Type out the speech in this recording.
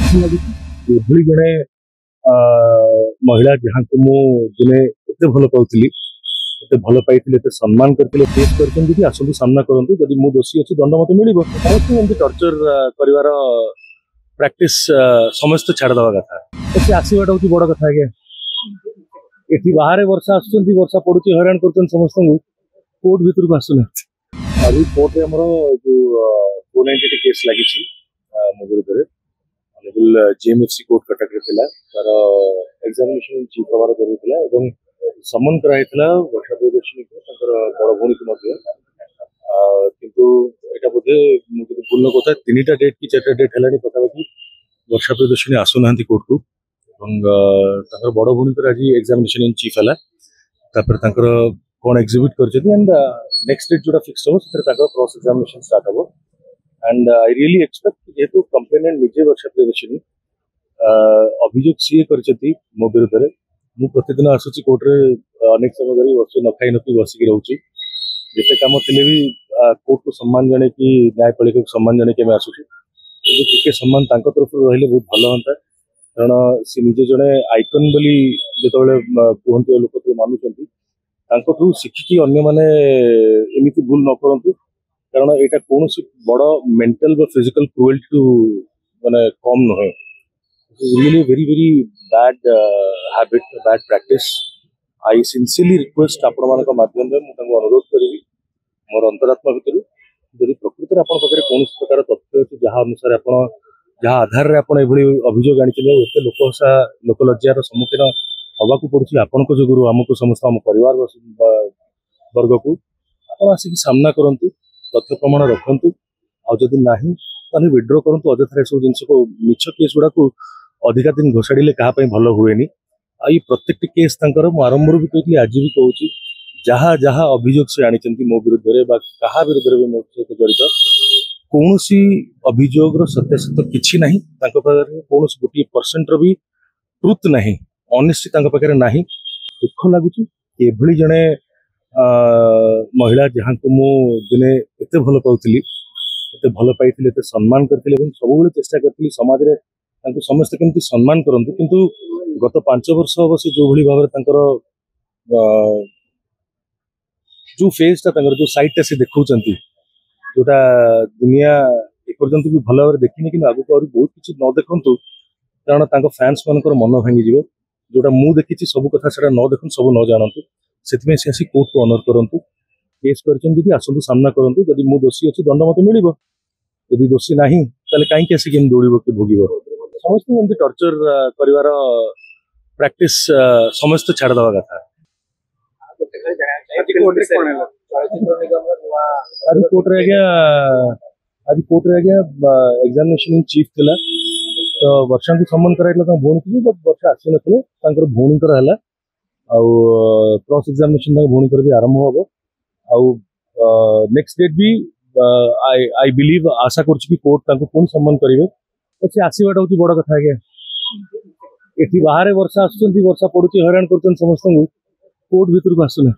एभली जड़े महिला जहाँ को मुझे एत भल पाऊली एत भल पाई सम्मान करते फेस कर आसतु सामना करूँ जब मु दोषी अच्छी दंड मत मिल एमती टर्चर कर प्राक्टिस समस्त छाड़दवा कथा आसवाटा हूँ बड़ कथा आज्ञा ये बाहर वर्षा वर्षा पड़ुची हैरान कर समस्त कोर्ट भीतर को आसुना अभी कोर्ट में आमर जो 490 केस लगी मो विरुद्ध ऑनरेबल जीएमएफसी कोर्ट कटक तार एग्जामिनेशन इन चीफ हमार जरूरी सम्मन कराइला वर्षा प्रियदर्शिनी को बड़ भौणी को किंतु एटा बोधे मुझे भूल न कथा 3टा डेट कि 4टा डेट है पाखापाखि वर्षा प्रियदर्शिनी आसुना कोर्ट को बड़ भौणी आज एग्जामिनेशन इन चीफ है कौन एग्जिबिट कर नेक्स्ट डेट जो फिक्स हम क्रॉस एग्जामिनेशन स्टार्ट हम एंड आई रियली एक्सपेक्ट जेहेतु कंप्लेनेंट निजे वर्षा प्रियदर्शिनी अभियोग सी कर मो विरुद्ध मु प्रतिदिन आसूची कोर्ट रे अनेक समय धरी वर्ष न खाई नपी बसिक रोचे जिते कम थे भी कोर्ट को सम्मान जन कि न्यायपालिका को सम्मान जन कि आसूँ टे सम्मान तरफ रही बहुत भल हाँ कारण सी निजे जड़े आइकन बोली जो कहते लोक मानुंट शिखिकी अन्य माने एमती भूल न करूँ कारण यहाँ कौन बड़ मेंटल फिजिकल क्रुएल्टी टू माने कम नुहे really very very bad habit bad practice I sincerely request आपण मान माध्यम अनुरोध करी मोर अंतरात्मा भितर यदि प्रकृति में पाखे कौन प्रकार तथ्य अच्छी जहाँ अनुसार जहाँ आधार अभियोग आते लोकलज्जार सम्मुखीन हवा पड़ी आपण जो आमको समस्त आम परिवार वर्ग को आसिक सामना करूँ तथ्य प्रमाण रखु आदि ना विड्रो करूँ अजथा सब जिन को मिछ केस गुड़ा को अधिका दिन घोषाड़े क्या भल हुए आई प्रत्येक केस आरंभ भी कहती आज भी कहूँ जहाँ जहाँ अभियोग से आनी मो विरुद्ध क्या विरुद्ध भी मो सहित जड़ित कौन अभियोग सत्यासत्य किसी ना कौन गोटे परसेंट भी ट्रुथ ना ऑनेस्टी पाखे ना दुख लगुच एभली जड़े महिला जहाँ को मुझे एत भल पाऊली एत भल पाई सम्मान करते सब चेष्टा करी समाज में समस्त केमती सम्मान करूँ किंतु गत 5 वर्ष हम से जो भाव जो फेसटा जो साइडटा से देखा जोटा दुनिया एपर्यंत भी भल भाव देखनी कि आगे बहुत किसी न देखु कारण फैंस मान मन भांगी जोटा मु देखी सब कथा से न देखु सब न जानतु से आसी कोर्ट को ऑनर करूँ केस कर आसतु सामना करूँ जब मु दोषी अच्छी दंड मत मिल यदि दोषी ना कहीं आसिक दौड़ कि भोग समस्त एमती टर्चर कर प्राक्टिस समस्त छाड़दवा कथा आज कोर्ट आज्ञा एग्जामिनेशन इन चीफ थिला तो वर्षा को सम्मान कराइला भौणी की जब वर्षा आसी ना भौणी है क्रॉस एग्जामिनेशन भौणी भी आरंभ हम आउ नेक्स्ट डेट भी आई बिलीव आशा कर कोर्ट पुणी सम्मान करेंगे अच्छे आसवाटा हूँ बड़ कथा आज्ञा ये बाहर वर्षा वर्षा पड़ुची हैरान कर समस्त कोर्ट भीतर को आसुना।